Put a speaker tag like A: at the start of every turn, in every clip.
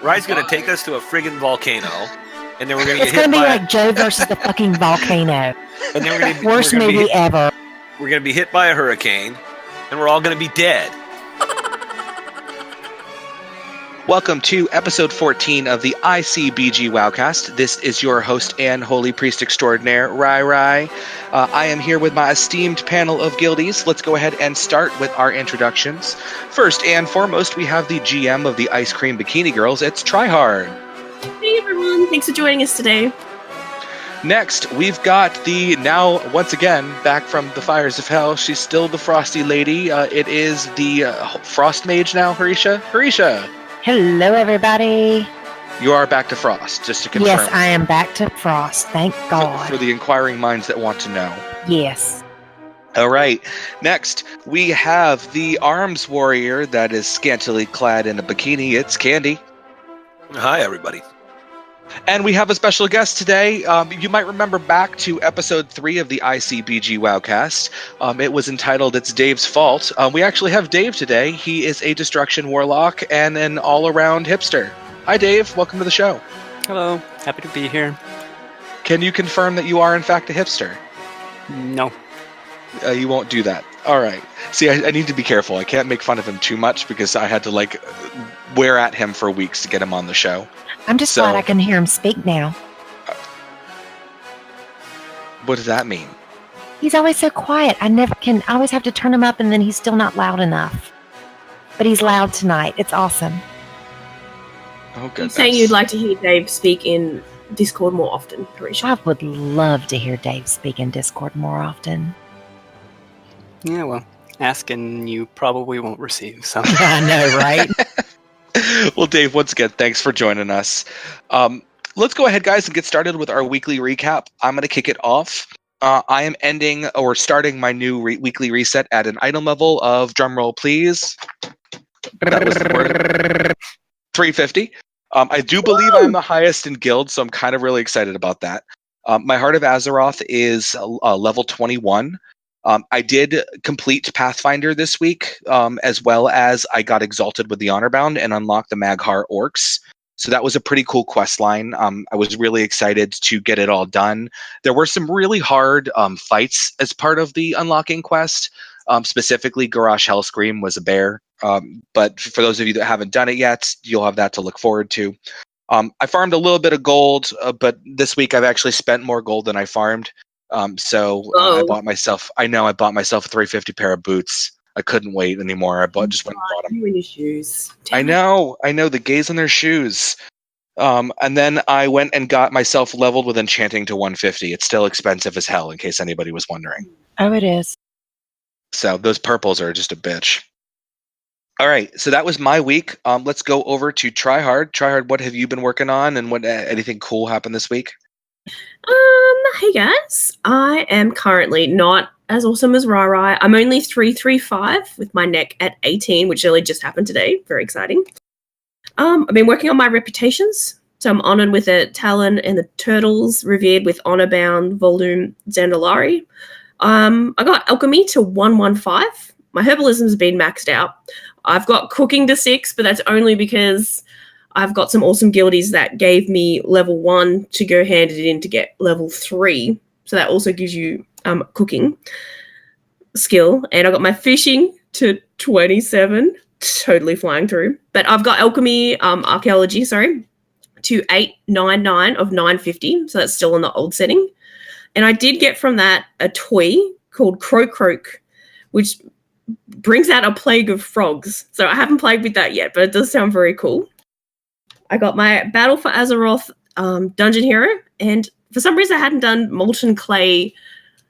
A: Rye's going to take us to a friggin' volcano, and then we're going to get hit
B: It's going to be
A: by
B: like Joe versus the fucking volcano.
A: and then we're going to
B: Worst movie ever.
A: We're going to be hit by a hurricane, and we're all going to be dead.
C: Welcome to episode 14 of the ICBG WoWCast. This is your host and holy priest extraordinaire, Rai. I am here with my esteemed panel of guildies. Let's go ahead and start with our introductions. First and foremost, we have the GM of the Ice Cream Bikini Girls. It's Tryhard.
D: Hey everyone, thanks for joining us today.
C: Next, we've got the, now, once again, back from the fires of hell, she's still the Frosty Lady. It is the Frost Mage now, Harisha. Harisha!
B: Hello, everybody.
C: You are back to Frost, just to confirm.
B: Yes, I am back to Frost. Thank God.
C: For the inquiring minds that want to know.
B: Yes.
C: All right. Next, we have the arms warrior that is scantily clad in a bikini. It's Candy.
A: Hi, everybody.
C: And we have a special guest today. You might remember back to episode 3 of the ICBG WoWcast. It was entitled It's Dave's Fault. We actually have Dave today. He is a destruction warlock and an all-around hipster. Hi, Dave. Welcome to the show.
E: Hello. Happy to be here.
C: Can you confirm that you are, in fact, a hipster?
E: No.
C: You won't do that. All right. See, I need to be careful. I can't make fun of him too much because I had to, wear at him for weeks to get him on the show.
B: I'm just glad I can hear him speak now.
C: What does that mean?
B: He's always so quiet. I always have to turn him up and then he's still not loud enough. But he's loud tonight. It's awesome.
C: Oh, goodness.
D: You're saying you'd like to hear Dave speak in Discord more often, Harisha?
B: I would love to hear Dave speak in Discord more often.
E: Yeah, well, ask and you probably won't receive, so.
B: I know, right?
C: Well, Dave, once again, thanks for joining us. Let's go ahead, guys, and get started with our weekly recap. I'm going to kick it off. I am starting my new weekly reset at an item level of, drumroll please, that was the word, 350. I do believe I'm the highest in guild, so I'm kind of really excited about that. My Heart of Azeroth is level 21. I did complete Pathfinder this week, as well as I got exalted with the Honorbound and unlocked the Maghar Orcs. So that was a pretty cool quest line. I was really excited to get it all done. There were some really hard fights as part of the unlocking quest. Specifically, Garrosh Hellscream was a bear. But for those of you that haven't done it yet, you'll have that to look forward to. I farmed a little bit of gold, but this week I've actually spent more gold than I farmed. I bought myself a 350 pair of boots. I couldn't wait anymore. Just went and bought them.
D: You in your shoes.
C: I know, the gays in their shoes. And then I went and got myself leveled with enchanting to 150. It's still expensive as hell, in case anybody was wondering.
B: Oh, it is.
C: So those purples are just a bitch. All right, so that was my week. Let's go over to Tryhard. Tryhard, what have you been working on, and what anything cool happened this week?
D: Hey guys. I am currently not as awesome as Rai. I'm only 335 with my neck at 18, which only just happened today. Very exciting. I've been working on my reputations. So I'm honored with a Talon and the Turtles, revered with Honorbound, Voldum, Zandalari. I got Alchemy to 115. My Herbalism's been maxed out. I've got Cooking to 6, but that's only because I've got some awesome guildies that gave me level 1 to go hand it in to get level 3. So that also gives you cooking skill. And I got my fishing to 27, totally flying through. But I've got alchemy, archaeology, to 899 of 950. So that's still in the old setting. And I did get from that a toy called Croak, which brings out a plague of frogs. So I haven't played with that yet, but it does sound very cool. I got my Battle for Azeroth Dungeon Hero, and for some reason I hadn't done Molten Clay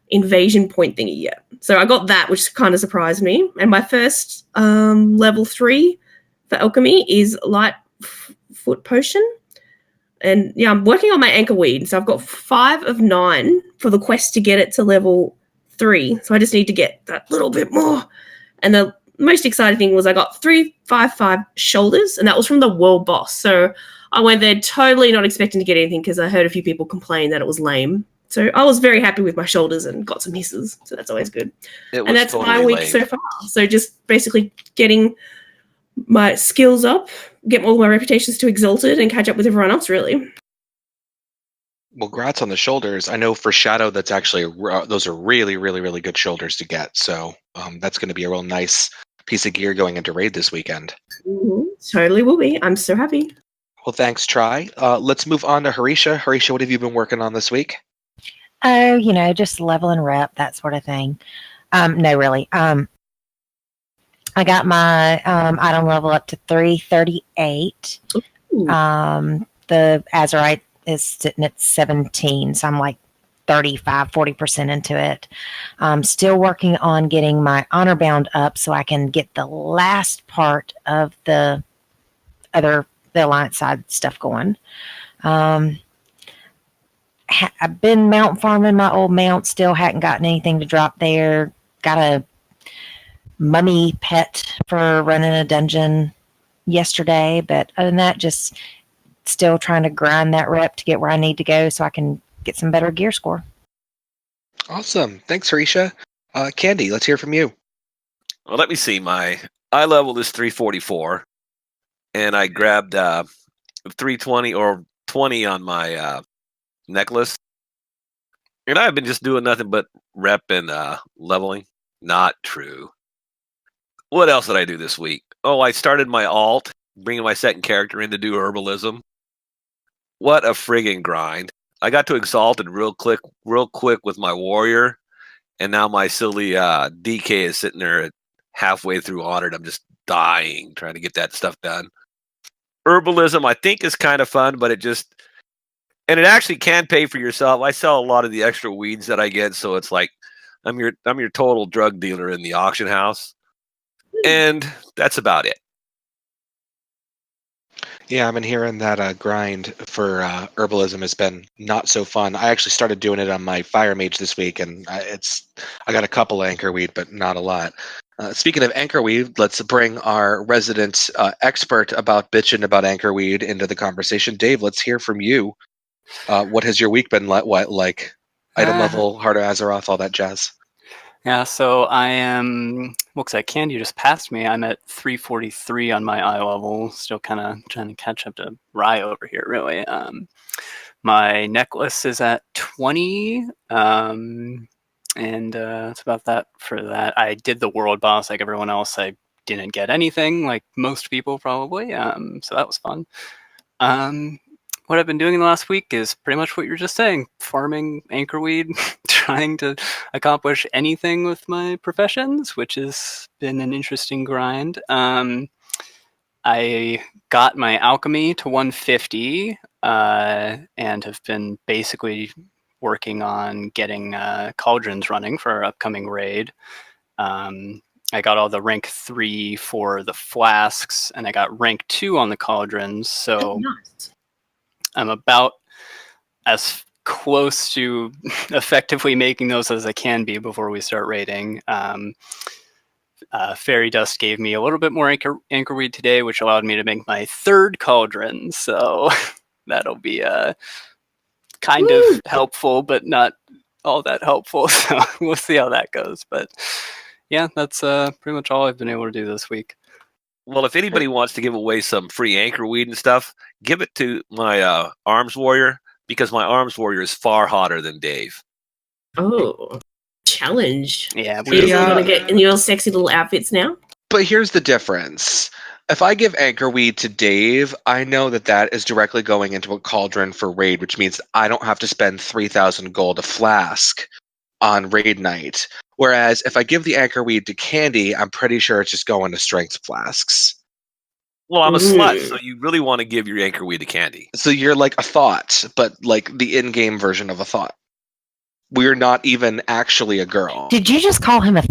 D: Invasion Point thingy yet. So I got that, which kind of surprised me. And my first level 3 for Alchemy is Light Foot Potion. And yeah, I'm working on my Anchor Weed. So I've got 5 of 9 for the quest to get it to level 3. So I just need to get that little bit more. And the most exciting thing was I got 355 shoulders, and that was from the world boss. So I went there totally not expecting to get anything because I heard a few people complain that it was lame. So I was very happy with my shoulders and got some hisses. So that's always good. And that's totally my week so far. So just basically getting my skills up get all my reputations to Exalted and catch up with everyone else, really.
C: Well, grats on the shoulders. I know for Shadow, that's actually those are really, really, really good shoulders to get. So that's going to be a real nice piece of gear going into raid this weekend.
D: Totally will be. I'm so happy.
C: Well, thanks, Try. Let's move on to Harisha. Harisha, what have you been working on this week?
B: Oh, just level and rep, that sort of thing. No, really. I got my item level up to 338.
D: Ooh.
B: The Azurite is sitting at 17, so I'm like 40% into it. Still working on getting my honor bound up so I can get the last part of the alliance side stuff going. I've been mount farming my old mount, still hadn't gotten anything to drop there. Got a mummy pet for running a dungeon yesterday, but other than that, just still trying to grind that rep to get where I need to go so I can get some better gear score.
C: Awesome. Thanks, Harisha. Candy, let's hear from you.
A: Well, let me see. My eye level is 344, and I grabbed 320 or 20 on my necklace. And I've been just doing nothing but rep and leveling. Not true. What else did I do this week? Oh, I started my alt, bringing my second character in to do herbalism. What a friggin' grind. I got to Exalted real quick with my warrior, and now my silly DK is sitting there at halfway through Honored. I'm just dying trying to get that stuff done. Herbalism, I think, is kind of fun, but it actually can pay for yourself. I sell a lot of the extra weeds that I get, so it's like I'm your total drug dealer in the auction house. And that's about it.
C: Yeah, I've been hearing that grind for herbalism has been not so fun. I actually started doing it on my fire mage this week, and I got a couple of anchor weed, but not a lot. Speaking of anchor weed, let's bring our resident expert about bitching about anchor weed into the conversation. Dave, let's hear from you. What has your week been like? Item level, Heart of Azeroth, all that jazz.
E: Yeah, so I am. Looks like Candy just passed me. I'm at 343 on my eye level. Still kind of trying to catch up to Rye over here, really. My necklace is at 20, and that's about that for that. I did the world boss like everyone else. I didn't get anything, like most people probably. So that was fun. What I've been doing in the last week is pretty much what you're just saying. Farming anchorweed, trying to accomplish anything with my professions, which has been an interesting grind. I got my alchemy to 150 and have been basically working on getting cauldrons running for our upcoming raid. I got all the rank 3 for the flasks, and I got rank 2 on the cauldrons, so
D: Nice.
E: I'm about as close to effectively making those as I can be before we start raiding. Fairy Dust gave me a little bit more anchorweed today, which allowed me to make my 3rd cauldron, so that'll be kind of helpful, but not all that helpful, so we'll see how that goes. But yeah, that's pretty much all I've been able to do this week.
A: Well, if anybody wants to give away some free anchor weed and stuff, give it to my arms warrior, because my arms warrior is far hotter than Daevv.
D: Oh, challenge.
E: Yeah,
D: So you're going to get in your sexy little outfits now?
C: But here's the difference. If I give anchor weed to Daevv, I know that is directly going into a cauldron for raid, which means I don't have to spend 3,000 gold a flask on raid night. Whereas if I give the anchor weed to Candy, I'm pretty sure it's just going to strength flasks.
A: Well, I'm a slut, so you really want to give your anchor weed to Candy.
C: So you're like a thought, but like the in-game version of a thought. We're not even actually a girl.
B: Did you just call him a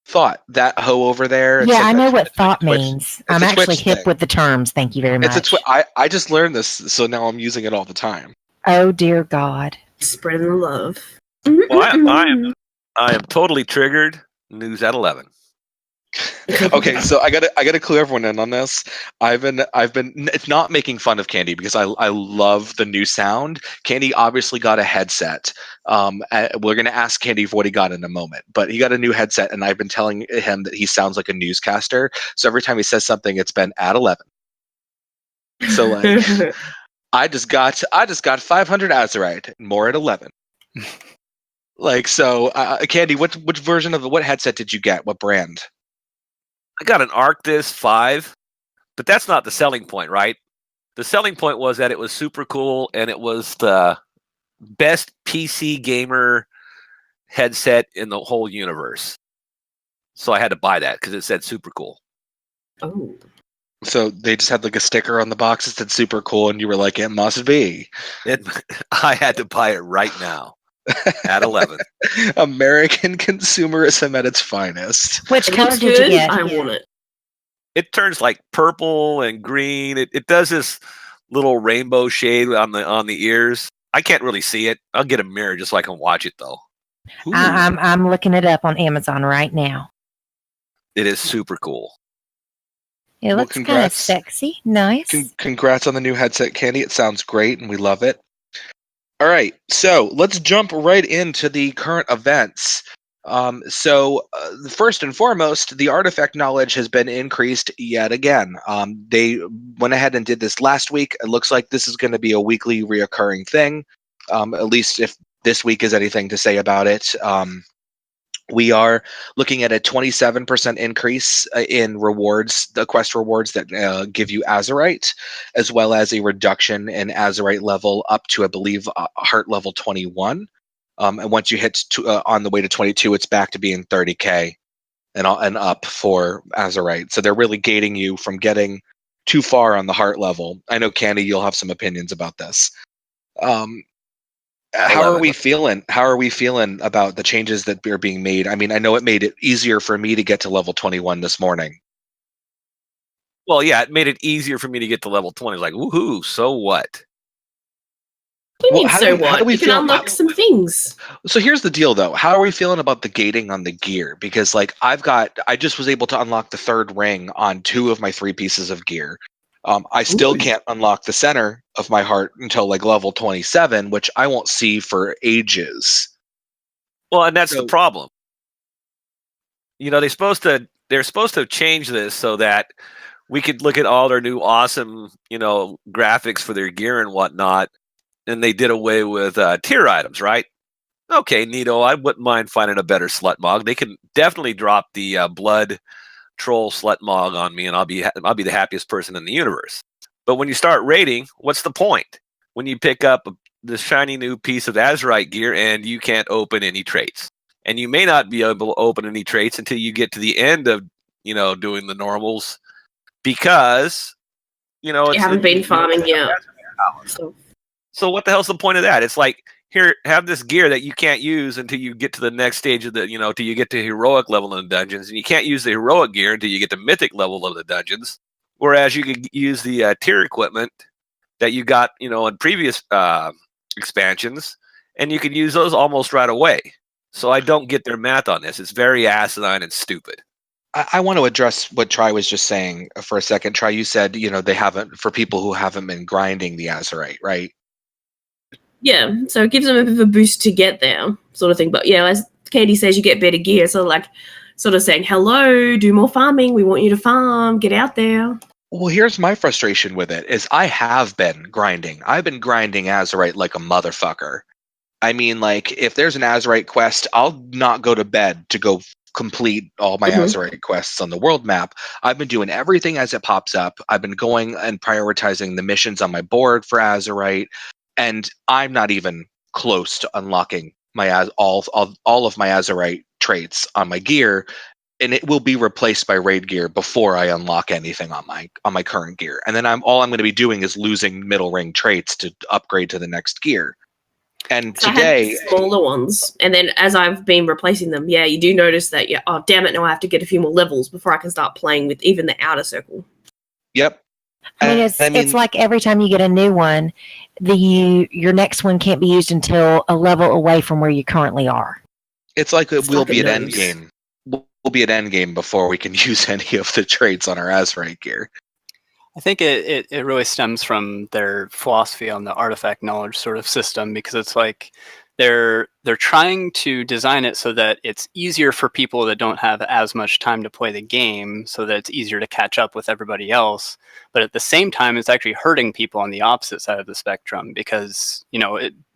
C: Thought? That hoe over there?
B: Yeah, I know what
C: it's
B: thought
C: Twitch.
B: means.
C: It's
B: I'm
C: a
B: actually
C: Twitch
B: hip
C: thing.
B: with the terms. Thank you very much.
C: I just learned this, so now I'm using it all the time.
B: Oh, dear God.
D: Spreading the love.
A: Well, I am totally triggered. News at 11.
C: Okay, so I gotta clue everyone in on this. I've been it's not making fun of Candy because I love the new sound. Candy obviously got a headset. We're gonna ask Candy for what he got in a moment, but he got a new headset, and I've been telling him that he sounds like a newscaster. So every time he says something, it's been at 11. So like, I just got 500 Azerite, more at 11. Like, so, Candy, which version of what headset did you get? What brand?
A: I got an Arctis 5, but that's not the selling point, right? The selling point was that it was super cool and it was the best PC gamer headset in the whole universe. So I had to buy that because it said super cool.
D: Oh.
C: So they just had like a sticker on the box that said super cool, and you were like, it must be.
A: I had to buy it right now at 11.
C: American consumerism at its finest.
B: Which
D: It
B: color
D: looks
B: did you
D: good.
B: get?
D: I want it.
A: It turns like purple and green. It does this little rainbow shade on the ears. I can't really see it. I'll get a mirror just so I can watch it though.
B: I'm looking it up on Amazon right now.
A: It is super cool.
B: It
C: Well,
B: looks kind of
C: congrats.
B: sexy. Nice.
C: Congrats on the new headset, Candy. It sounds great, and we love it. All right, so let's jump right into the current events. First and foremost, the artifact knowledge has been increased yet again. They went ahead and did this last week. It looks like this is going to be a weekly reoccurring thing, at least if this week is anything to say about it. We are looking at a 27% increase in rewards, the quest rewards that give you Azerite, as well as a reduction in Azerite level up to, I believe, heart level 21. And once you hit on the way to 22, it's back to being 30k and up for Azerite. So they're really gating you from getting too far on the heart level. I know, Candy, you'll have some opinions about this. How are we feeling? How are we feeling about the changes that are being made? I mean, I know it made it easier for me to get to level 21 this morning.
A: Well, yeah, it made it easier for me to get to level 20. It's like, woohoo, so what?
D: What do you mean,
C: how
D: so
C: do we
D: what? You can
C: feel-
D: unlock some things.
C: So here's the deal, though. How are we feeling about the gating on the gear? Because, like, I just was able to unlock the 3rd ring on 2 of my 3 pieces of gear. I still
D: Ooh.
C: can't unlock the center of my heart until like level 27, which I won't see for ages.
A: Well, and that's
C: So-
A: the problem. You know, they're supposed to change this so that we could look at all their new awesome, graphics for their gear and whatnot. And they did away with tier items, right? Okay, neato. I wouldn't mind finding a better slut mog. They can definitely drop the blood troll slut mog on me, and I'll be the happiest person in the universe. But when you start raiding, what's the point? When you pick up this shiny new piece of Azerite gear and you can't open any traits, and you may not be able to open any traits until you get to the end of doing the normals, because
D: You haven't been farming yet.
A: So what the hell's the point of that? It's like, here, have this gear that you can't use until you get to the next stage of the, till you get to heroic level in the dungeons, and you can't use the heroic gear until you get to mythic level of the dungeons. Whereas you could use the tier equipment that you got, in previous expansions, and you could use those almost right away. So I don't get their math on this. It's very asinine and stupid.
C: I want to address what Tri was just saying for a second. Tri, you said, they haven't, for people who haven't been grinding the Azerite, right?
D: Yeah, so it gives them a bit of a boost to get there, sort of thing. But yeah, as Katie says, you get better gear. So like, sort of saying, hello, do more farming. We want you to farm. Get out there.
C: Well, here's my frustration with it is I have been grinding. I've been grinding Azerite like a motherfucker. I mean, like, if there's an Azerite quest, I'll not go to bed to go complete all my Azerite quests on the world map. I've been doing everything as it pops up. I've been going and prioritizing the missions on my board for Azerite, and I'm not even close to unlocking my all of my Azerite traits on my gear, and it will be replaced by raid gear before I unlock anything on my current gear. And then I'm going to be doing is losing middle ring traits to upgrade to the next gear. And
D: So
C: today,
D: I had smaller ones, and then as I've been replacing them, yeah, you do notice that. Yeah, oh damn it! Now I have to get a few more levels before I can start playing with even the outer circle.
C: yep.
B: I mean, it's like every time you get a new one, your next one can't be used until a level away from where you currently are.
C: It's like we'll
D: like
C: be
D: it
C: at
D: knows.
C: endgame. We'll be at endgame before we can use any of the traits on our Azerite gear.
E: I think it really stems from their philosophy on the artifact knowledge sort of system, because it's like they're trying to design it so that it's easier for people that don't have as much time to play the game, so that it's easier to catch up with everybody else. But at the same time, it's actually hurting people on the opposite side of the spectrum because,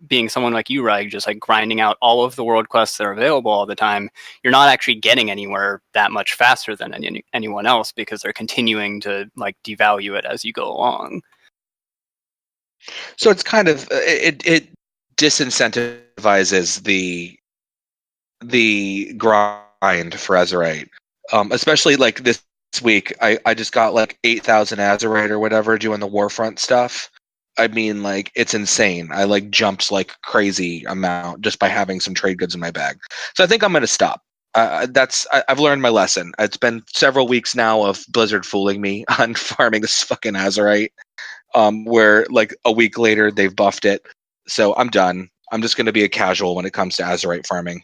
E: being someone like you, Rig, just like grinding out all of the world quests that are available all the time, you're not actually getting anywhere that much faster than anyone else because they're continuing to like devalue it as you go along.
C: So it's kind of it disincentivizes the grind for Azerite, especially like this week. I just got like 8,000 Azerite or whatever doing the Warfront stuff. I mean, like, it's insane. I like jumped like crazy amount just by having some trade goods in my bag. So I think I'm going to stop. I've learned my lesson. It's been several weeks now of Blizzard fooling me on farming this fucking Azerite. Where like a week later they've buffed it. So I'm done. I'm just going to be a casual when it comes to Azerite farming.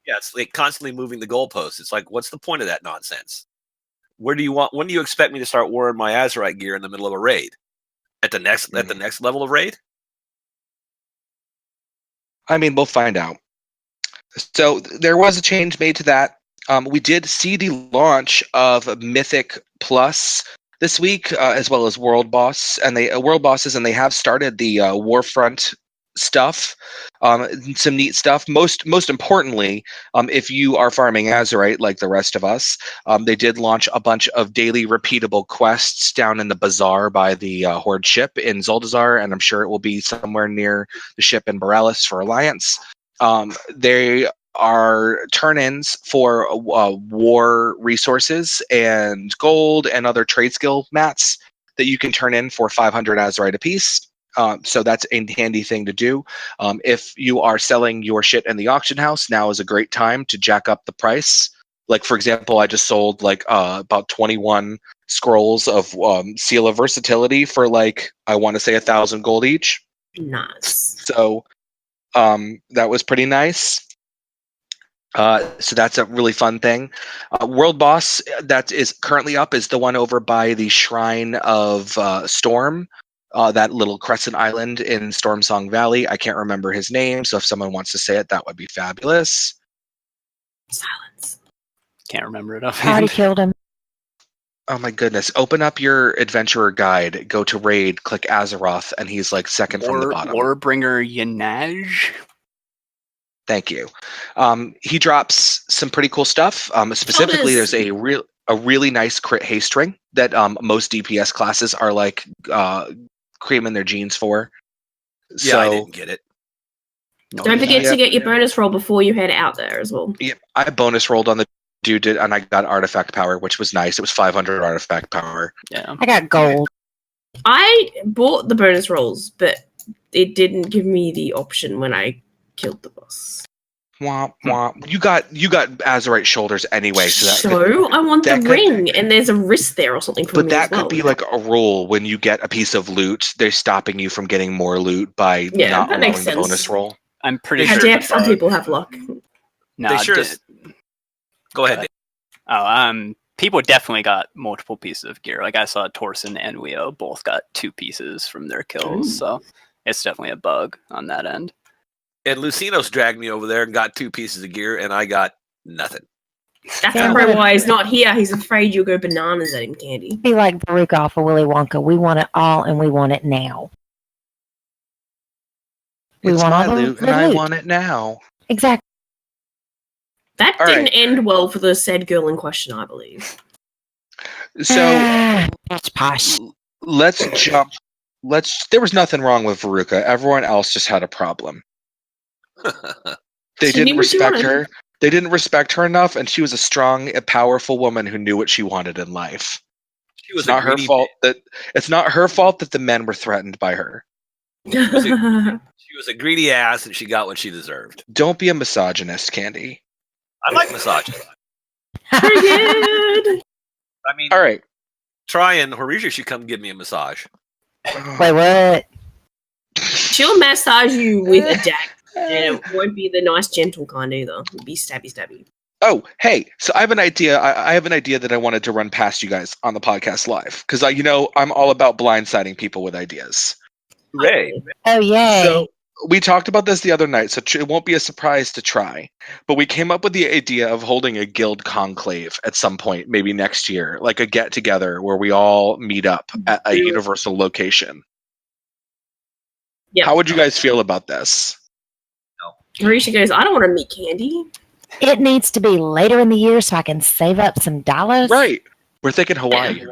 A: Yeah, it's like constantly moving the goalposts. It's like, what's the point of that nonsense? When do you expect me to start wearing my Azerite gear in the middle of a raid? At the next level of raid?
C: I mean, we'll find out. So there was a change made to that. We did see the launch of Mythic Plus this week, as well as World Boss, and World Bosses, and they have started the Warfront stuff, some neat stuff. Most importantly, if you are farming Azerite like the rest of us, they did launch a bunch of daily repeatable quests down in the bazaar by the Horde ship in Zuldazar, and I'm sure it will be somewhere near the ship in Borealis for Alliance. They are turn-ins for war resources and gold and other trade skill mats that you can turn in for 500 Azerite apiece. So that's a handy thing to do. If you are selling your shit in the auction house, now is a great time to jack up the price. Like, for example, I just sold like about 21 scrolls of Seal of Versatility for like, I want to say 1,000 gold each.
D: Nice.
C: So that was pretty nice. So that's a really fun thing. World Boss that is currently up is the one over by the Shrine of Storm, that little crescent island in Storm Song Valley. I can't remember his name, so if someone wants to say it, that would be fabulous.
D: Silence.
E: Can't remember it
B: Already
E: offhand.
B: killed him.
C: Oh my goodness. Open up your adventurer guide, go to raid, click Azeroth, and he's like second from the bottom.
E: Warbringer Yanaj.
C: Thank you. He drops some pretty cool stuff. Specifically, there's a really nice crit haste ring that most DPS classes are like creaming their jeans for.
A: Yeah,
C: So,
A: I didn't get it.
D: Don't forget to get your bonus roll before you head out there as well.
C: Yeah, I bonus rolled on the dude, and I got artifact power, which was nice. It was 500 artifact power.
E: Yeah.
B: I got gold.
D: I bought the bonus rolls, but it didn't give me the option when I killed the boss.
C: Womp womp. You got Azerite shoulders anyway,
D: So I want the ring, and there's a wrist there or something.
C: But that could be like a rule when you get a piece of loot. They're stopping you from getting more loot by not allowing the bonus roll.
E: I'm pretty
D: How
E: sure.
D: dare some people have luck?
E: Nah,
A: Go ahead, Dave.
E: People definitely got multiple pieces of gear. Like I saw Torsen and Weo both got 2 pieces from their kills, so it's definitely a bug on that end.
A: And Lucinos dragged me over there and got 2 pieces of gear, and I got nothing.
D: That's probably why he's not here. He's afraid you'll go bananas at him, Candy.
B: Be like Baruch off of Willy Wonka. We want it all, and we want it now.
C: It's my loot, and I want it now.
B: Exactly.
D: That didn't end well for the said girl in question, I believe.
C: So
B: that's posh.
C: Let's jump. There was nothing wrong with Veruca. Everyone else just had a problem. They didn't respect her. They didn't respect her enough, and she was a strong, a powerful woman who knew what she wanted in life. It's not her fault that the men were threatened by her.
A: She was a greedy ass, and she got what she deserved.
C: Don't be a misogynist, Candy.
A: I like misogyny.
D: Pretty good.
A: I mean,
C: all right.
A: Try and Horisha should come give me a massage.
B: Wait, what?
D: She'll massage you with a deck, and it won't be the nice, gentle kind either. It'll be stabby.
C: Oh, hey! So I have an idea. I have an idea that I wanted to run past you guys on the podcast live because I'm all about blindsiding people with ideas.
A: Hooray!
B: Oh yay!
C: So We talked about this the other night, so it won't be a surprise to try. But we came up with the idea of holding a guild conclave at some point, maybe next year, like a get together where we all meet up at a universal location.
D: Yep.
C: How would you guys feel about this?
D: Marisha goes, I don't want to meet Candy.
B: It needs to be later in the year so I can save up some dollars.
C: Right. We're thinking Hawaii.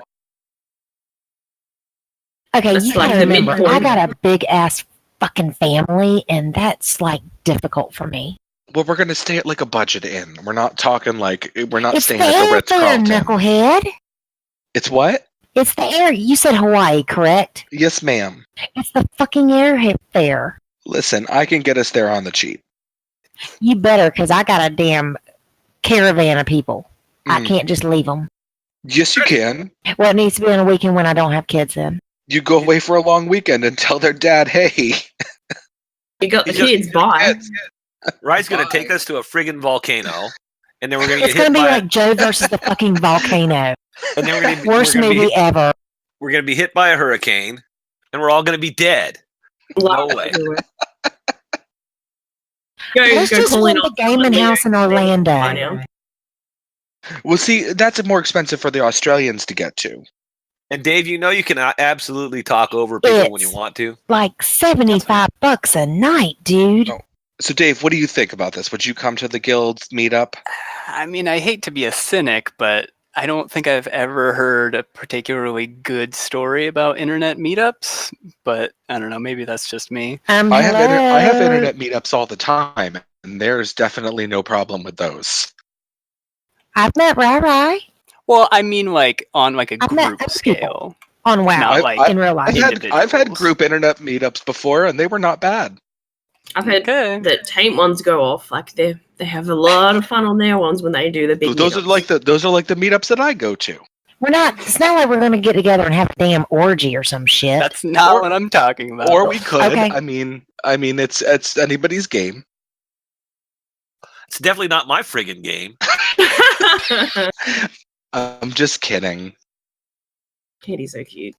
B: Okay,
D: That's
B: you
D: like
B: gotta
D: the
B: remember,
D: midpoint.
B: I got a big ass fucking family, and that's like difficult for me.
C: Well, we're going to stay at like a budget inn. We're not talking like, we're not
B: It's
C: staying
B: the
C: at the
B: airfare,
C: Ritz-Carlton.
B: knucklehead.
C: It's what?
B: It's the air. You said Hawaii, correct?
C: Yes, ma'am.
B: It's the fucking airfare.
C: Listen, I can get us there on the cheap.
B: You better, because I got a damn caravan of people. I
C: Mm.
B: can't just leave them.
C: Yes, you can.
B: Well, it needs to be on a weekend when I don't have kids in.
C: You go away for a long weekend and tell their dad, hey.
D: You got the
A: You just-
D: kids, bye.
A: Rye's going to take us to a friggin' volcano, and then we're going to
B: It's
A: get
B: going
A: hit
B: to be
A: by
B: like Joe versus the fucking volcano.
A: and then we're
B: Worst
A: gonna
B: movie ever.
A: we're going to be hit by a hurricane, and we're all going to be dead. No way.
B: Let's just
D: calling
B: run the
D: off
B: gaming house in Orlando.
D: I know.
C: Well, see, that's more expensive for the Australians to get to.
A: And Dave, you know you can absolutely talk over people when you
B: It's-
A: want to.
B: Like $75 a night, dude.
C: Oh. So, Dave, what do you think about this? Would you come to the guild meetup?
E: I mean, I hate to be a cynic, but I don't think I've ever heard a particularly good story about internet meetups. But I don't know, maybe that's just me.
C: I have
B: Hello?
C: internet meetups all the time, and there's definitely no problem with those.
B: I've met Rai
E: Well, I mean, like on like a
B: I've met
E: group
B: other people.
E: scale.
B: on WoW
E: Not like
B: in real life.
C: I've had
E: individuals.
C: group internet meetups before, and they were not bad.
D: I've heard
E: Okay.
D: the taint ones go off. Like they have a lot of fun on their ones when they do the big.
C: Those are
D: meetups.
C: like the meetups that I go to.
B: It's not like we're going to get together and have a damn orgy or some shit.
E: That's not
C: Or-
E: what I'm talking about.
C: Or we could.
B: Okay.
C: I mean, it's anybody's game.
A: It's definitely not my friggin' game.
C: I'm just kidding.
D: Katie's so cute.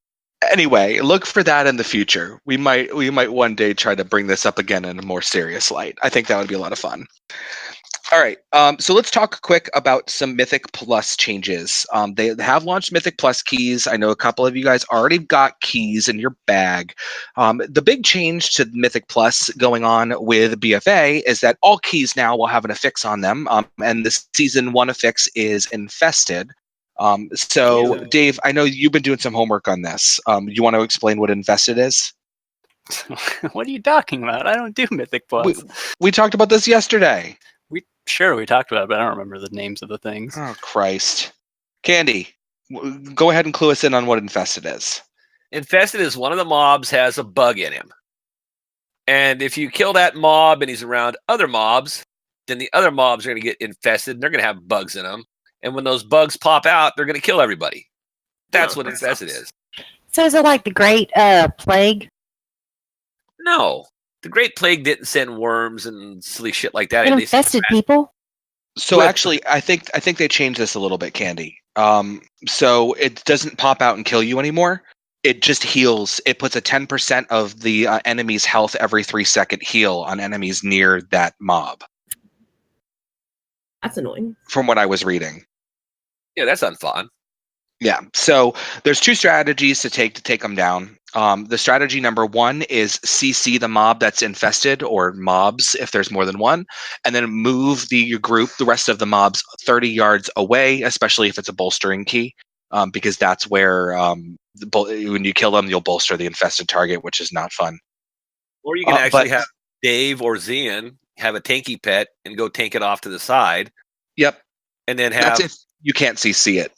C: Anyway, look for that in the future. We might one day try to bring this up again in a more serious light. I think that would be a lot of fun. All right, so let's talk quick about some Mythic Plus changes. They have launched Mythic Plus keys. I know a couple of you guys already got keys in your bag. The big change to Mythic Plus going on with BFA is that all keys now will have an affix on them, and the Season 1 affix is Infested. So, Dave, I know you've been doing some homework on this. You want to explain what Infested is?
E: What are you talking about? I don't do Mythic Plus.
C: We talked about this yesterday.
E: Sure, we talked about it, but I don't remember the names of the things.
C: Oh, Christ. Candy, go ahead and clue us in on what Infested is.
A: Infested is one of the mobs has a bug in him. And if you kill that mob and he's around other mobs, then the other mobs are going to get infested and they're going to have bugs in them. And when those bugs pop out, they're going to kill everybody. That's what infested is.
B: So is it like the Great Plague?
A: No. The Great Plague didn't send worms and silly shit like that.
B: It
A: They sent
B: infested people?
C: So
A: With-
C: actually, I think they changed this a little bit, Candy. So it doesn't pop out and kill you anymore. It just heals. It puts a 10% of the enemy's health every 3-second heal on enemies near that mob,
D: That's annoying.
C: from what I was reading.
A: Yeah, that's unfun.
C: Yeah. So there's two strategies to take them down. The strategy number 1 is CC the mob that's infested, or mobs if there's more than one, and then move your group, the rest of the mobs, 30 yards away, especially if it's a bolstering key, because that's where when you kill them, you'll bolster the infested target, which is not fun.
A: Or you can actually
C: but-
A: have Dave or Zian have a tanky pet and go tank it off to the side,
C: Yep.
A: and then
C: That's
A: have
C: if you can't CC it.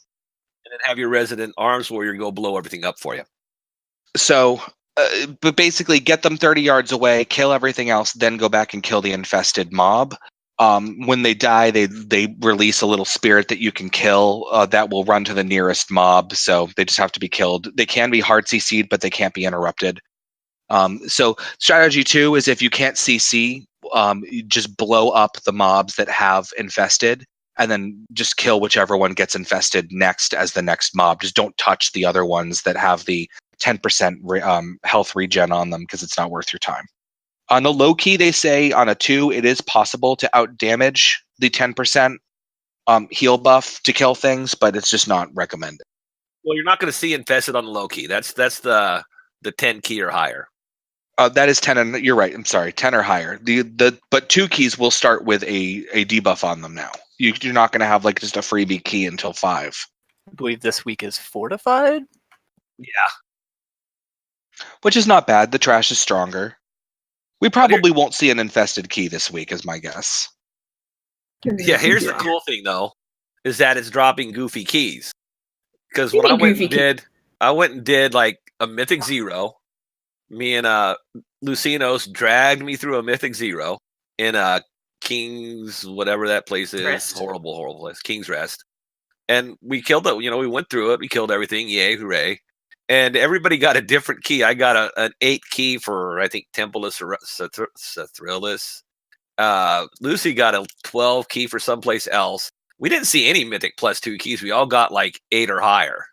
A: your resident arms warrior go blow everything up for you.
C: So, but basically, get them 30 yards away, kill everything else, then go back and kill the infested mob. When they die, they release a little spirit that you can kill that will run to the nearest mob. So they just have to be killed. They can be hard CC'd, but they can't be interrupted. So strategy 2 is if you can't CC, you just blow up the mobs that have infested, and then just kill whichever one gets infested next as the next mob. Just don't touch the other ones that have the 10% health regen on them, because it's not worth your time. On the low key, they say on a 2, it is possible to outdamage the 10% heal buff to kill things, but it's just not recommended.
A: Well, you're not going to see infested on the low key. That's the 10 key or higher.
C: That is 10, and you're right. I'm sorry, 10 or higher. But 2 keys will start with a debuff on them now. You're not going to have like just a freebie key until 5.
E: I believe this week is fortified.
A: Yeah.
C: Which is not bad. The trash is stronger. We probably won't see an infested key this week, is my guess.
A: Yeah, here's the cool thing though, is that it's dropping goofy keys. Because when I went and did like a Mythic 0, me and Lucinos dragged me through a Mythic 0 in King's, whatever that place is.
D: Rest.
A: Horrible place. King's Rest. And we killed it. We went through it. We killed everything. Yay, hooray. And everybody got a different key. I got an 8 key for, I think, Temple of Sathrilis. Lucy got a 12 key for someplace else. We didn't see any Mythic +2 keys. We all got like 8 or higher.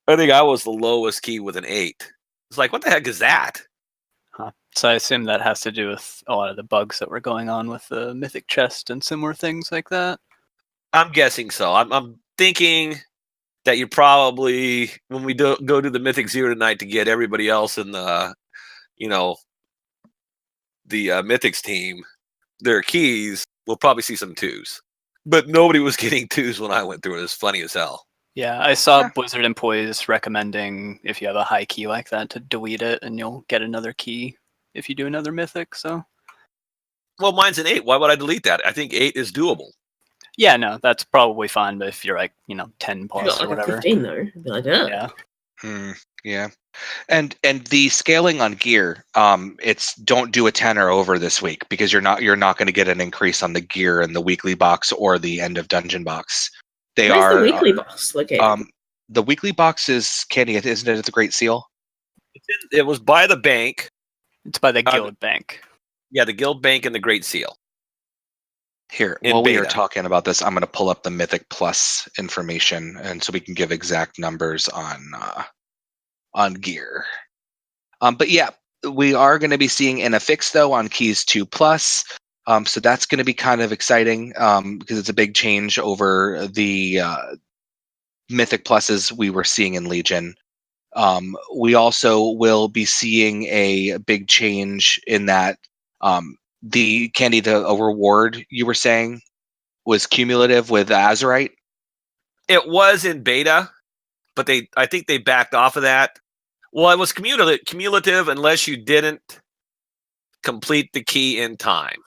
A: I think I was the lowest key with an 8. It's like, what the heck is that?
E: Huh. So I assume that has to do with a lot of the bugs that were going on with the Mythic chest and similar things like that.
A: I'm guessing so. I'm thinking that you probably, when we go to the Mythic 0 tonight to get everybody else in the, the Mythics team, their keys, we'll probably see some 2s. But nobody was getting 2s when I went through it. It was funny as hell.
E: Yeah, I saw Blizzard employees recommending if you have a high key like that to delete it and you'll get another key if you do another Mythic, so.
A: Well, mine's an 8. Why would I delete that? I think 8 is doable.
E: Yeah, no, that's probably fine, but if you're like, 10
D: If
E: plus
D: you got
E: or
D: like a
E: whatever.
D: 15 though, I'd be like,
E: Yeah.
C: Yeah. And the scaling on gear, it's don't do a 10 or over this week because you're not going to get an increase on the gear in the weekly box or the end of dungeon box.
D: Where's the weekly box located?
C: The weekly box is Candy, isn't it? At the Great Seal.
A: It was by the bank.
E: It's by the Guild Bank.
A: Yeah, the Guild Bank and the Great Seal.
C: Here,
A: In
C: while we are
A: beta.
C: talking about this, I'm going to pull up the Mythic Plus information, and so we can give exact numbers on gear. But yeah, we are going to be seeing an affix though on keys 2 plus. So that's going to be kind of exciting because it's a big change over the Mythic Pluses we were seeing in Legion. We also will be seeing a big change in that the reward you were saying was cumulative with Azurite.
A: It was in beta, but I think they backed off of that. Well, it was cumulative unless you didn't complete the key in time.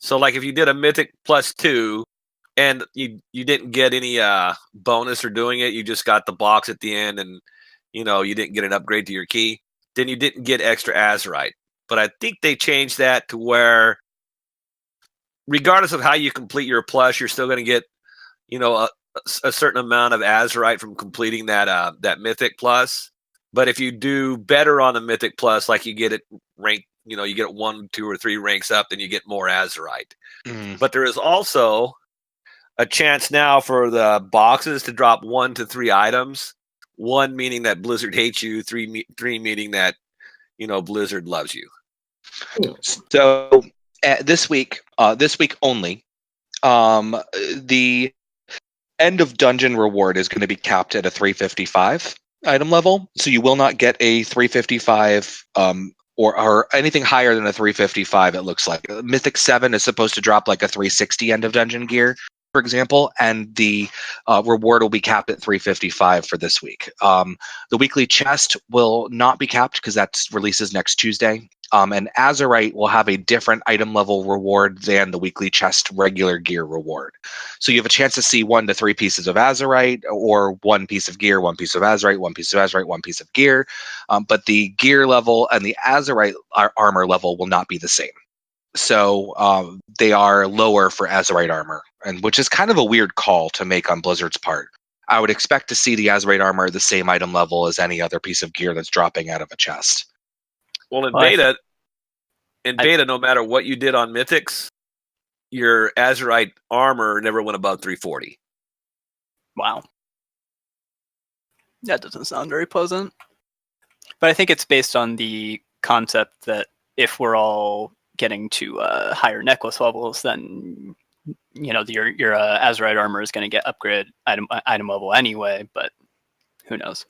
A: So, like if you did a Mythic +2 and you didn't get any bonus for doing it, you just got the box at the end, and you didn't get an upgrade to your key, then you didn't get extra Azurite. But I think they changed that to where, regardless of how you complete your plus, you're still going to get, a certain amount of Azurite from completing that Mythic plus. But if you do better on the Mythic plus, like you get it ranked, you get it 1, 2, or 3 ranks up, then you get more Azurite. But there is also a chance now for the boxes to drop 1 to 3 items. 1 meaning that Blizzard hates you, 3 meaning that Blizzard loves you.
C: So this week only, the end of dungeon reward is going to be capped at a 355 item level. So you will not get a 355 or anything higher than a 355. It looks like Mythic 7 is supposed to drop like a 360 end of dungeon gear, for example, and the reward will be capped at 355 for this week. The weekly chest will not be capped because that releases next Tuesday. And Azurite will have a different item level reward than the weekly chest regular gear reward. So you have a chance to see 1 to 3 pieces of Azurite, or 1 piece of gear, 1 piece of Azurite, 1 piece of Azurite, 1 piece of gear. But the gear level and the Azurite armor level will not be the same. So they are lower for Azurite armor, and which is kind of a weird call to make on Blizzard's part. I would expect to see the Azurite armor the same item level as any other piece of gear that's dropping out of a chest.
A: Well, in beta, no matter what you did on Mythics, your Azurite armor never went above 340.
E: Wow. That doesn't sound very pleasant. But I think it's based on the concept that if we're all getting to higher necklace levels, then your Azurite armor is going to get upgraded item level anyway. But who knows?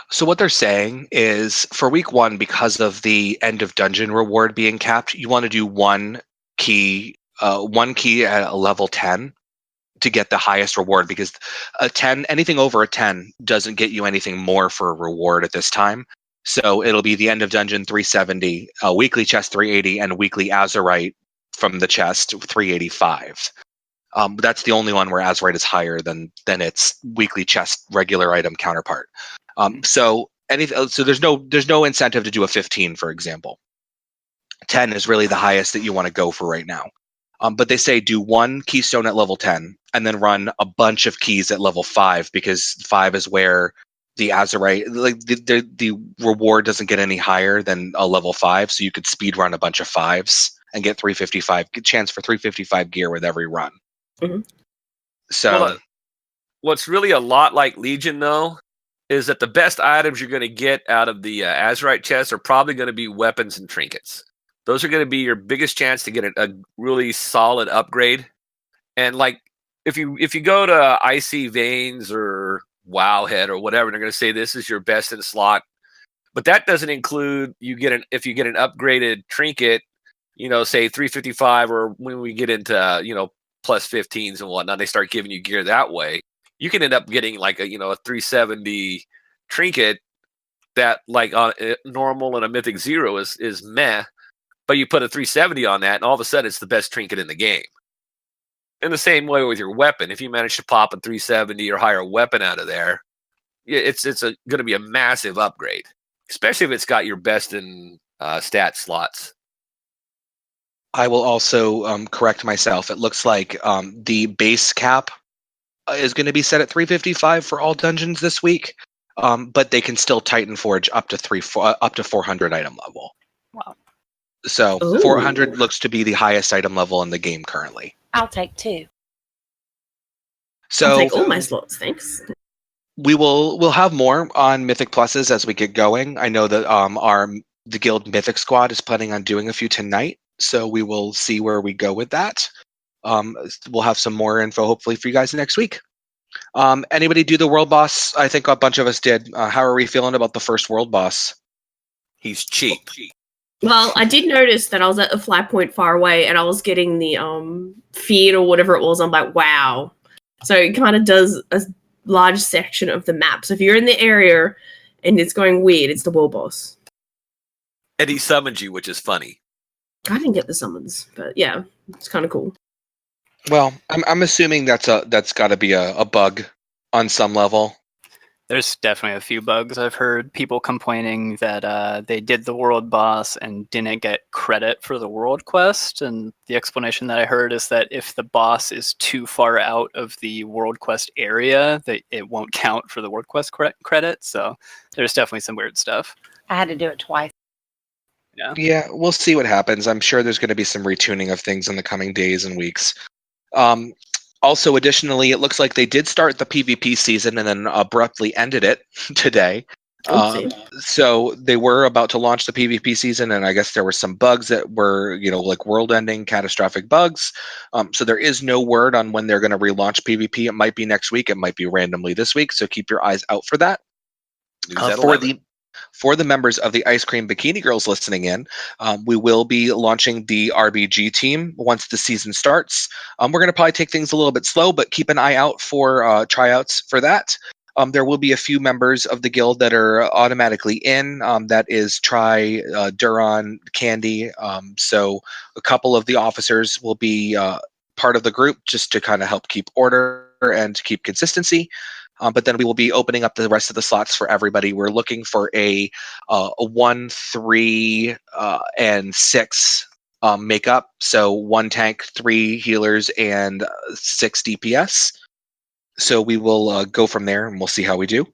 C: So what they're saying is for week 1, because of the end of dungeon reward being capped, you want to do one key at a level 10 to get the highest reward, because anything over a 10 doesn't get you anything more for a reward at this time. So it'll be the end of dungeon 370, weekly chest 380, and weekly Azurite from the chest 385. But that's the only one where Azurite is higher than its weekly chest regular item counterpart. So there's no incentive to do a 15, for example. 10 is really the highest that you want to go for right now. But they say do one keystone at level 10 and then run a bunch of keys at level 5, because 5 is where the Azurite, like the reward doesn't get any higher than a level 5, so you could speed run a bunch of 5s and get 355 chance for 355 gear with every run.
D: Mm-hmm.
C: So
A: what's really a lot like Legion, though, is that the best items you're going to get out of the Azurite chest are probably going to be weapons and trinkets. Those are going to be your biggest chance to get a really solid upgrade. And like, if you go to Icy Veins or Wowhead or whatever, they're going to say this is your best in slot. But that doesn't include if you get an upgraded trinket, say 355, or when we get into plus 15s and whatnot, they start giving you gear that way. You can end up getting like a 370 trinket that like on normal and a mythic 0 is meh, but you put a 370 on that and all of a sudden it's the best trinket in the game. In the same way with your weapon, if you manage to pop a 370 or higher weapon out of there, it's going to be a massive upgrade, especially if it's got your best in stat slots.
C: I will also correct myself. It looks like the base cap is going to be set at 355 for all dungeons this week, but they can still Titan Forge up to 400 item level.
E: Wow.
C: So
D: Ooh.
C: 400 looks to be the highest item level in the game currently.
B: I'll take 2.
C: So
D: I'll take all my slots, thanks.
C: we'll have more on Mythic Pluses as we get going. I know that the Guild Mythic Squad is planning on doing a few tonight, so we will see where we go with that. We'll have some more info hopefully for you guys next week. Anybody do the world boss? I think a bunch of us did. How are we feeling about the first world boss?
A: He's cheap.
D: Well, I did notice that I was at a flag point far away and I was getting the feed or whatever it was. I'm like, wow. So it kind of does a large section of the map. So if you're in the area and it's going weird, it's the world boss.
A: And he summons you, which is funny.
D: I didn't get the summons, but yeah, it's kind of cool.
C: Well, I'm assuming that's got to be a bug on some level.
E: There's definitely a few bugs. I've heard people complaining that they did the world boss and didn't get credit for the world quest. And the explanation that I heard is that if the boss is too far out of the world quest area, that it won't count for the world quest credit. So there's definitely some weird stuff.
B: I had to do it twice.
C: Yeah, we'll see what happens. I'm sure there's going to be some retuning of things in the coming days and weeks. Also, additionally, it looks like they did start the PvP season and then abruptly ended it today. So they were about to launch the PvP season, and I guess there were some bugs that were, like world-ending catastrophic bugs. So there is no word on when they're going to relaunch PvP. It might be next week. It might be randomly this week. So keep your eyes out for that. For the members of the Ice Cream Bikini Girls listening in, we will be launching the RBG team once the season starts. We're going to probably take things a little bit slow, but keep an eye out for tryouts for that. There will be a few members of the guild that are automatically in. That is Try, Duron, Candy. So a couple of the officers will be part of the group just to kind of help keep order and to keep consistency. But then we will be opening up the rest of the slots for everybody. We're looking for a 1, 3, and 6 makeup. So 1 tank, 3 healers, and 6 DPS. So we will go from there, and we'll see how we do.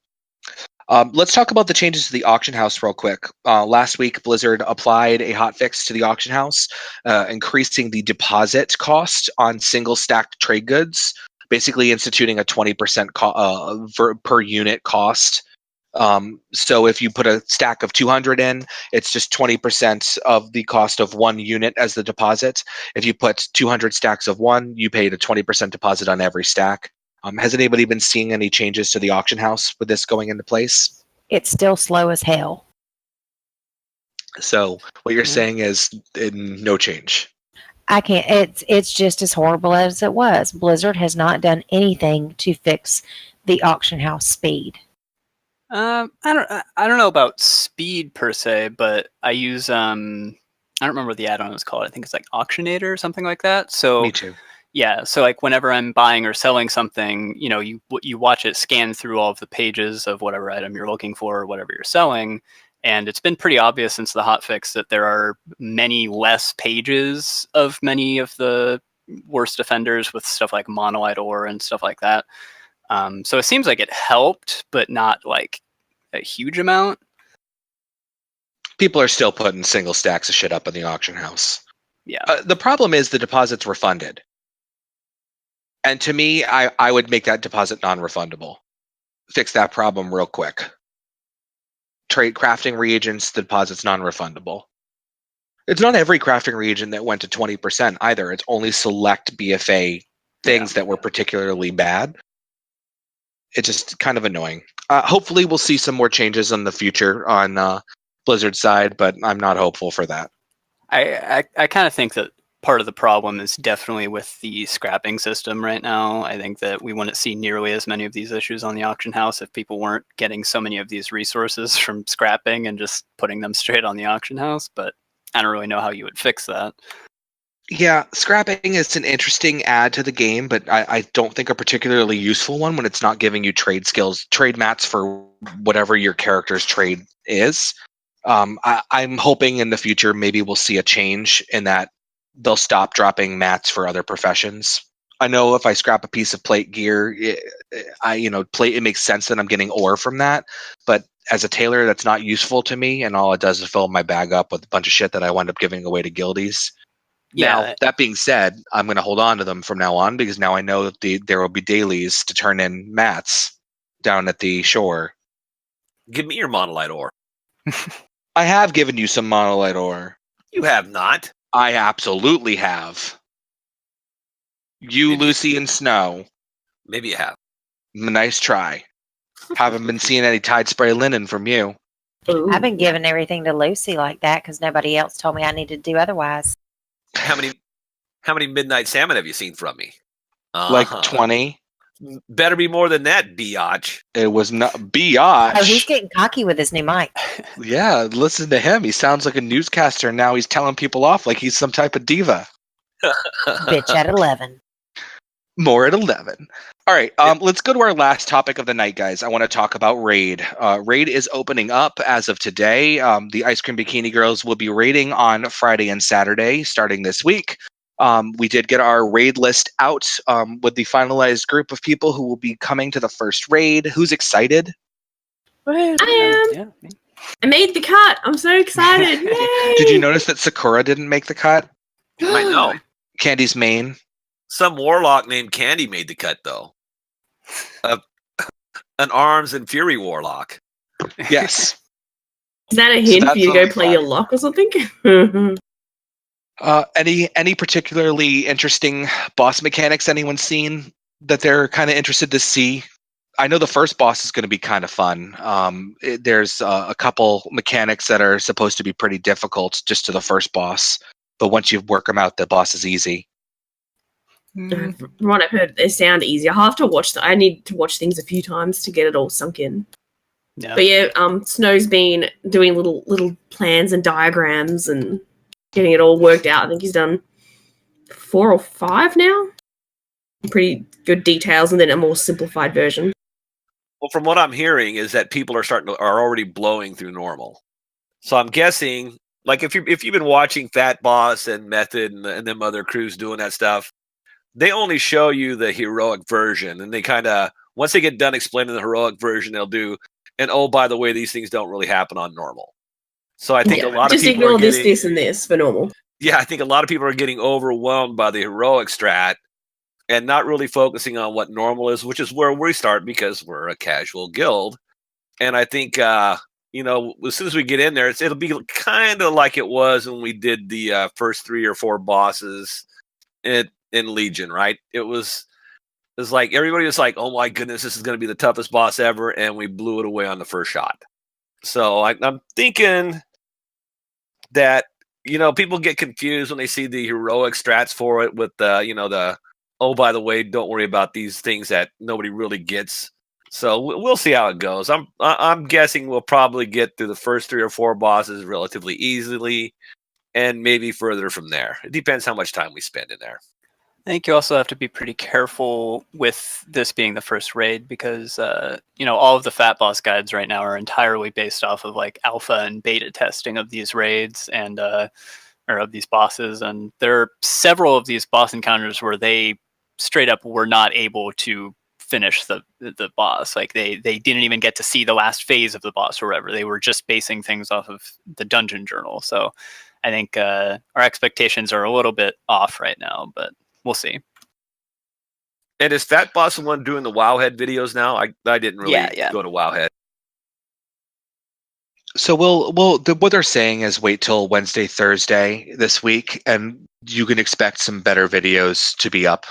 C: Let's talk about the changes to the auction house real quick. Last week, Blizzard applied a hotfix to the auction house, increasing the deposit cost on single stacked trade goods, basically instituting a 20% per unit cost So if you put a stack of 200 in, it's just 20% of the cost of one unit as the deposit. If you put 200 stacks of one, you paid a 20% deposit on every stack. Has anybody been seeing any changes to the auction house with this going into place?
B: It's still slow as hell.
C: So what you're
E: Yeah.
C: saying is no change.
B: I can't. It's just as horrible as it was. Blizzard has not done anything to fix the auction house speed.
E: I don't know about speed per se, but I use I don't remember what the add-on was called. I think it's like Auctionator or something like that. So
C: Me too.
E: yeah, so like whenever I'm buying or selling something, you watch it scan through all of the pages of whatever item you're looking for or whatever you're selling, and it's been pretty obvious since the hotfix that there are many less pages of many of the worst offenders with stuff like monolite ore and stuff like that. So it seems like it helped, but not like a huge amount.
C: People are still putting single stacks of shit up in the auction house.
E: Yeah.
C: The problem is the deposits were funded. And to me, I would make that deposit non-refundable. Fix that problem real quick. Trade crafting reagents, the deposit's non-refundable. It's not every crafting reagent that went to 20% either. It's only select BFA things that were particularly bad. It's just kind of annoying. Hopefully we'll see some more changes in the future on Blizzard's side, but I'm not hopeful for that.
E: I kind of think that part of the problem is definitely with the scrapping system right now. I think that we wouldn't see nearly as many of these issues on the auction house if people weren't getting so many of these resources from scrapping and just putting them straight on the auction house, but I don't really know how you would fix that.
C: Yeah, scrapping is an interesting add to the game, but I don't think a particularly useful one when it's not giving you trade skills, trade mats for whatever your character's trade is. I'm hoping in the future maybe we'll see a change in that they'll stop dropping mats for other professions. I know if I scrap a piece of plate gear, it makes sense that I'm getting ore from that, but as a tailor, that's not useful to me, and all it does is fill my bag up with a bunch of shit that I wind up giving away to guildies.
E: Yeah.
C: Now, that being said, I'm going to hold on to them from now on because now I know that there will be dailies to turn in mats down at the shore.
A: Give me your monolite ore.
C: I have given you some monolite ore.
A: You have not.
C: I absolutely have. You,
A: Maybe.
C: Lucy, and Snow.
A: Maybe you have.
C: Nice try. Haven't been seeing any Tide Spray linen from you.
D: Ooh.
B: I've been giving everything to Lucy like that because nobody else told me I needed to do otherwise.
A: How many midnight salmon have you seen from me?
C: Like 20.
A: Better be more than that, biatch.
C: It was not biatch.
B: Oh, he's getting cocky with his new mic.
C: Yeah, listen to him. He sounds like a newscaster. Now he's telling people off like he's some type of diva.
B: Bitch at 11.
C: More at 11. All right, let's go to our last topic of the night, guys. I want to talk about Raid. Raid is opening up as of today. The Ice Cream Bikini Girls will be raiding on Friday and Saturday, starting this week. We did get our raid list out with the finalized group of people who will be coming to the first raid. Who's excited?
D: I am.
E: Yeah.
D: I made the cut. I'm so excited. Yay!
C: Did you notice that Sakura didn't make the cut?
A: I know.
C: Candy's main.
A: Some warlock named Candy made the cut, though. An Arms and Fury warlock.
C: Yes.
D: Is that a hint
C: that's
D: for you to
C: on
D: go
C: the
D: play
C: cut.
D: your lock or something?
C: Any particularly interesting boss mechanics anyone's seen that they're kind of interested to see? I know the first boss is going to be kind of fun. There's a couple mechanics that are supposed to be pretty difficult just to the first boss, but once you work them out, the boss is easy.
D: From what I've heard, they sound easy. I have to watch. I need to watch things a few times to get it all sunk in.
E: Yeah.
D: But yeah, Snow's been doing little plans and diagrams and getting it all worked out. I think he's done 4 or 5 now. Pretty good details, and then a more simplified version.
A: Well, from what I'm hearing is that people are already blowing through normal. So I'm guessing, like if you've been watching Fat Boss and Method and them other crews doing that stuff, they only show you the heroic version, and they kind of, once they get done explaining the heroic version, they'll do, and oh, by the way, these things don't really happen on normal. So I think a lot of
D: just
A: people
D: ignore
A: are getting,
D: this, and this for normal.
A: Yeah, I think a lot of people are getting overwhelmed by the heroic strat and not really focusing on what normal is, which is where we start because we're a casual guild. and I think you know, as soon as we get in there, it'll be kind of like it was when we did the first 3 or 4 bosses in Legion, right? It was like everybody was like, "Oh my goodness, this is going to be the toughest boss ever," and we blew it away on the first shot. So I'm thinking that, you know, people get confused when they see the heroic strats for it with the, you know, the, oh, by the way, don't worry about these things that nobody really gets. So we'll see how it goes. I'm guessing we'll probably get through the first 3 or 4 bosses relatively easily, and maybe further from there. It depends how much time we spend in there.
E: I think you also have to be pretty careful with this being the first raid because, you know, all of the Fat Boss guides right now are entirely based off of like alpha and beta testing of these raids and or of these bosses. And there are several of these boss encounters where they straight up were not able to finish the boss. Like they didn't even get to see the last phase of the boss or whatever. They were just basing things off of the dungeon journal. So I think our expectations are a little bit off right now, but we'll see.
A: And is Fat Boss the one doing the Wowhead videos now? I didn't really
E: Yeah.
A: go to Wowhead.
C: So what they're saying is wait till Wednesday, Thursday this week, and you can expect some better videos to be up.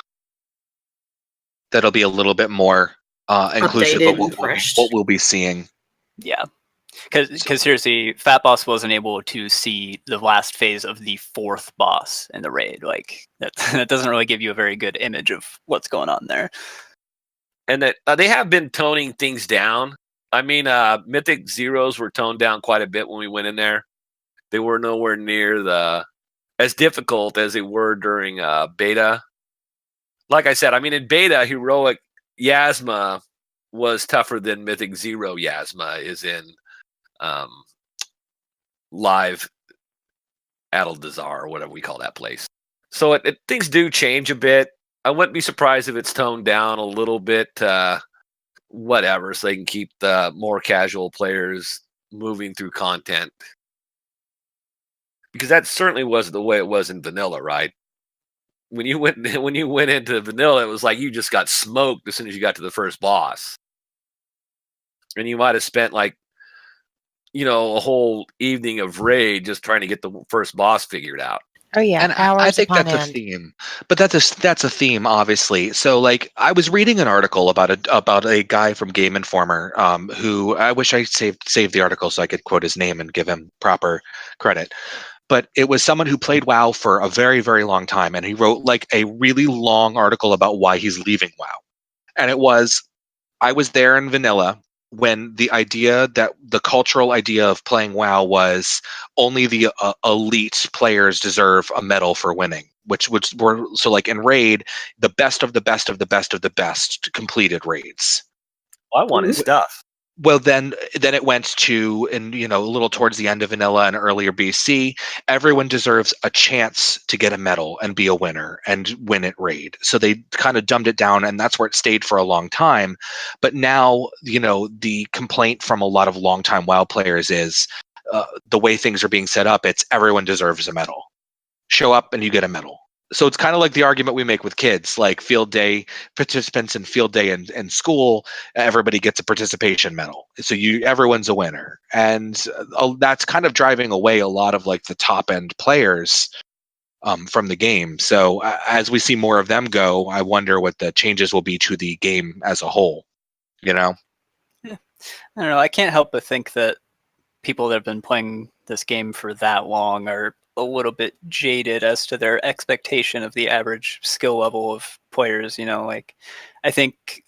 C: That'll be a little bit more inclusive
D: Updated
C: of
D: and refreshed.
C: what we'll be seeing.
E: Yeah. Because seriously, Fat Boss wasn't able to see the last phase of the 4th boss in the raid. Like that doesn't really give you a very good image of what's going on there.
A: And that they have been toning things down. I mean, Mythic Zeros were toned down quite a bit when we went in there. They were nowhere near as difficult as they were during beta. Like I said, I mean, in beta, heroic Yasma was tougher than Mythic Zero Yasma is in live Adeldazar or whatever we call that place. So things do change a bit. I wouldn't be surprised if it's toned down a little bit, whatever, so they can keep the more casual players moving through content. Because that certainly was the way it was in vanilla, right? When you went into vanilla, it was like you just got smoked as soon as you got to the first boss. And you might have spent like, you know, a whole evening of raid just trying to get the first boss figured out.
B: Oh yeah,
C: And
B: hours
C: I think
B: upon
C: that's a
B: end.
C: theme, but that's a theme, obviously. So, like, I was reading an article about a guy from Game Informer, who I wish I saved the article so I could quote his name and give him proper credit. But it was someone who played WoW for a very, very long time, and he wrote like a really long article about why he's leaving WoW. And it was, I was there in vanilla when the cultural idea of playing WoW was only the elite players deserve a medal for winning, which were so like in raid, the best of the best of the best of the best completed raids.
A: Well, I wanted stuff.
C: Well, then it went to, and you know, a little towards the end of vanilla and earlier BC, everyone deserves a chance to get a medal and be a winner and win at raid. So they kind of dumbed it down, and that's where it stayed for a long time. But now, you know, the complaint from a lot of longtime WoW players is the way things are being set up. It's everyone deserves a medal. Show up and you get a medal. So it's kind of like the argument we make with kids, like field day participants in field day in school. Everybody gets a participation medal, so everyone's a winner, and that's kind of driving away a lot of like the top end players from the game. So as we see more of them go, I wonder what the changes will be to the game as a whole. You know,
E: I don't know. I can't help but think that people that have been playing this game for that long are a little bit jaded as to their expectation of the average skill level of players. You know, like I think,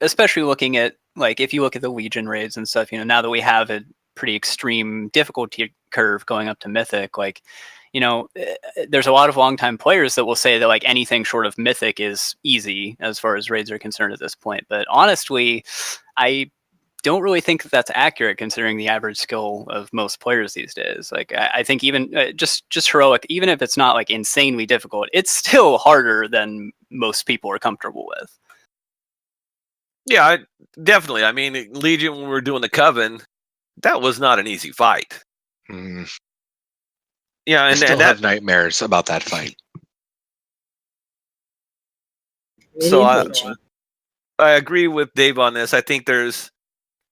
E: especially looking at like if you look at the Legion raids and stuff, you know, now that we have a pretty extreme difficulty curve going up to Mythic, like, you know, there's a lot of longtime players that will say that like anything short of Mythic is easy as far as raids are concerned at this point. But honestly, I don't really think that that's accurate considering the average skill of most players these days. Like I think even just heroic, even if it's not like insanely difficult, it's still harder than most people are comfortable with.
A: Yeah, definitely. I mean, Legion, when we were doing the Coven, that was not an easy fight. Yeah,
C: I
A: and
C: still
A: that
C: have nightmares about that fight.
A: So I agree with Dave on this. I think there's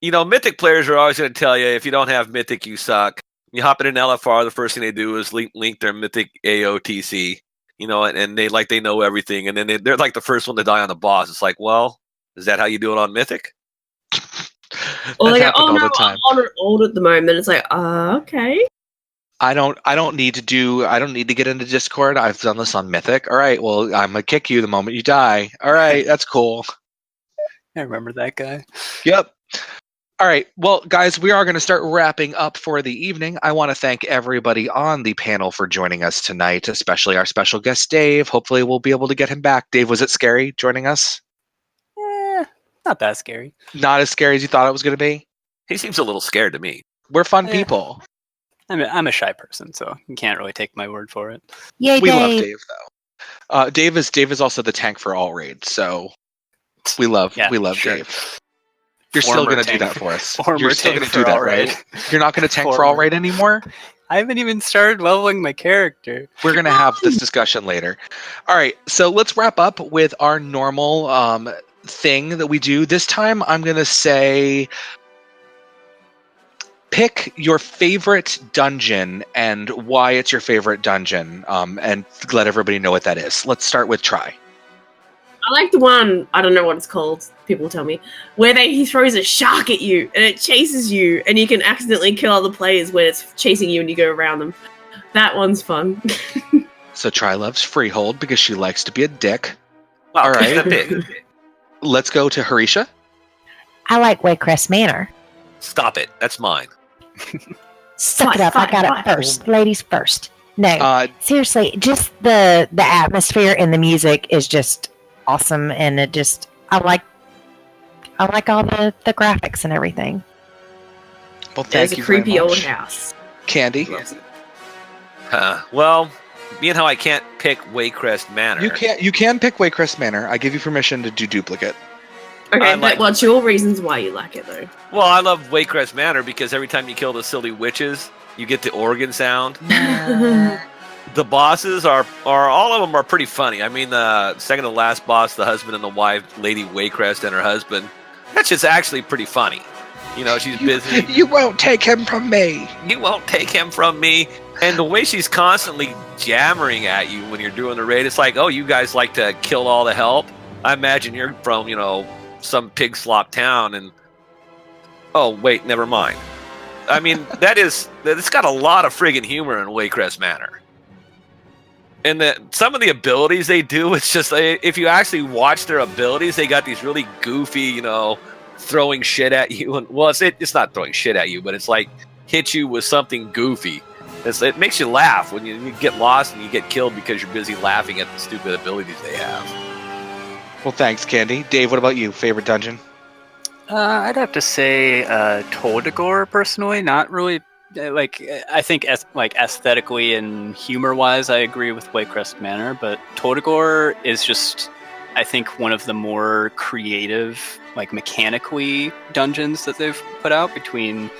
A: Mythic players are always going to tell you if you don't have Mythic, you suck. You hop in an LFR, the first thing they do is link their Mythic AOTC, and they know everything, and then they're like the first one to die on the boss. It's like, well, is that how you do it on Mythic?
D: Or they go,
C: all the time.
D: I'm on old at the moment. It's like, okay.
C: I don't need to get into Discord. I've done this on Mythic. All right, well, I'm gonna kick you the moment you die. All right, that's cool.
E: I remember that guy.
C: Yep. All right, well, guys, we are going to start wrapping up for the evening. I want to thank everybody on the panel for joining us tonight, especially our special guest, Daevv. Hopefully, we'll be able to get him back. Daevv, was it scary joining us?
E: Not that scary.
C: Not as scary as you thought it was going to be?
A: He seems a little scared to me.
C: We're fun people.
E: I'm a shy person, so you can't really take my word for it.
B: Yay,
C: We love
B: Daevv.
C: Daevv, though. Daevv is also the tank for all raids, so we love
E: sure.
C: Daevv. You're still going to do that for us. You're still going to do that, right? You're not going to tank for all raid anymore?
E: I haven't even started leveling my character.
C: We're going to have this discussion later. All right, so let's wrap up with our normal thing that we do. This time I'm going to say pick your favorite dungeon and why it's your favorite dungeon, and let everybody know what that is. Let's start with Try.
D: I like the one, I don't know what it's called, people tell me, where he throws a shark at you and it chases you and you can accidentally kill other players when it's chasing you and you go around them. That one's fun.
C: So Try loves Freehold because she likes to be a dick.
A: Wow,
C: all right.
A: big.
C: Let's go to Harisha.
B: I like Waycrest Manor.
A: Stop it. That's mine.
B: Suck it up. I got it first. Ladies first. No, seriously, just the atmosphere and the music is just awesome, and I like all the graphics and everything.
C: Well,
D: There's
C: thank you
D: a creepy
C: very
D: old
C: much.
D: house.
C: Candy.
A: Well, being how I can't pick Waycrest Manor.
C: You can pick Waycrest Manor. I give you permission to do duplicate.
D: Okay, but what's your reasons why you like it though?
A: Well, I love Waycrest Manor because every time you kill the silly witches, you get the organ sound. The bosses are all of them are pretty funny. I mean, the second to last boss, the husband and the wife, Lady Waycrest and her husband, that's just actually pretty funny. She's busy.
C: You won't take him from me.
A: You won't take him from me. And the way she's constantly jammering at you when you're doing the raid, it's like, oh, you guys like to kill all the help. I imagine you're from, some pig slop town, and oh, wait, never mind. I mean, it's got a lot of friggin' humor in Waycrest Manor. And some of the abilities they do, it's just, if you actually watch their abilities, they got these really goofy, throwing shit at you. And well, it's not throwing shit at you, but it's like hit you with something goofy. It makes you laugh when you get lost and you get killed because you're busy laughing at the stupid abilities they have.
C: Well, thanks, Candy. Dave, what about you? Favorite dungeon?
E: I'd have to say Toldagor, personally. Not really. I think aesthetically and humor-wise, I agree with Waycrest Manor, but Toldagor is just, I think, one of the more creative, mechanically dungeons that they've put out, between,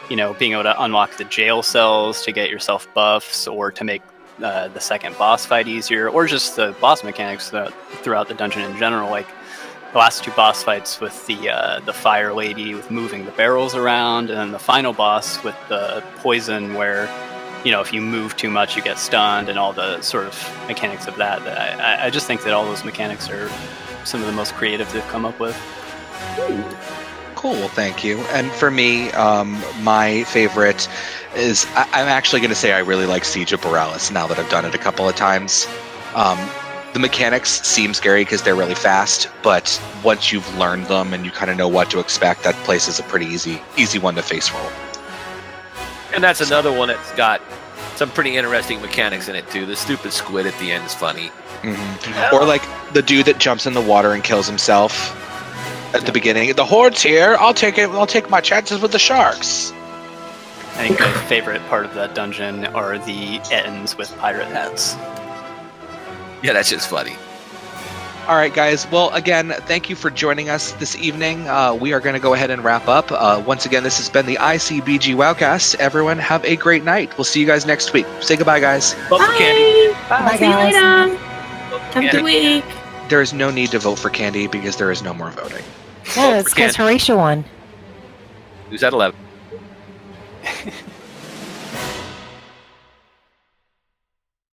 E: being able to unlock the jail cells to get yourself buffs, or to make the second boss fight easier, or just the boss mechanics throughout the dungeon in general. Like the last two boss fights with the fire lady, with moving the barrels around, and then the final boss with the poison, where if you move too much you get stunned, and all the sort of mechanics of that. I just think that all those mechanics are some of the most creative they've come up with.
C: Ooh. Cool, well, thank you. And for me, my favorite is, I'm actually going to say I really like Siege of Borealis now that I've done it a couple of times. The mechanics seem scary because they're really fast, but once you've learned them and you kind of know what to expect, that place is a pretty easy one to face roll.
A: And that's another one that's got some pretty interesting mechanics in it too. The stupid squid at the end is funny.
C: Mm-hmm. Or like the dude that jumps in the water and kills himself at the beginning. The horde's here. I'll take my chances with the sharks.
E: I think my favorite part of that dungeon are the ends with pirate hats.
A: Yeah, that's just funny.
C: All right, guys. Well, again, thank you for joining us this evening. We are going to go ahead and wrap up. Once again, this has been the ICBG WoWCast. Everyone, have a great night. We'll see you guys next week. Say goodbye, guys.
A: Vote for Candy.
B: Bye,
D: See you
B: guys.
D: later.
A: Vote for
D: Have a good
A: Candy.
D: week.
C: There is no need to vote for Candy because there is no more voting.
B: No, it's because Horatio won.
A: Who's at 11?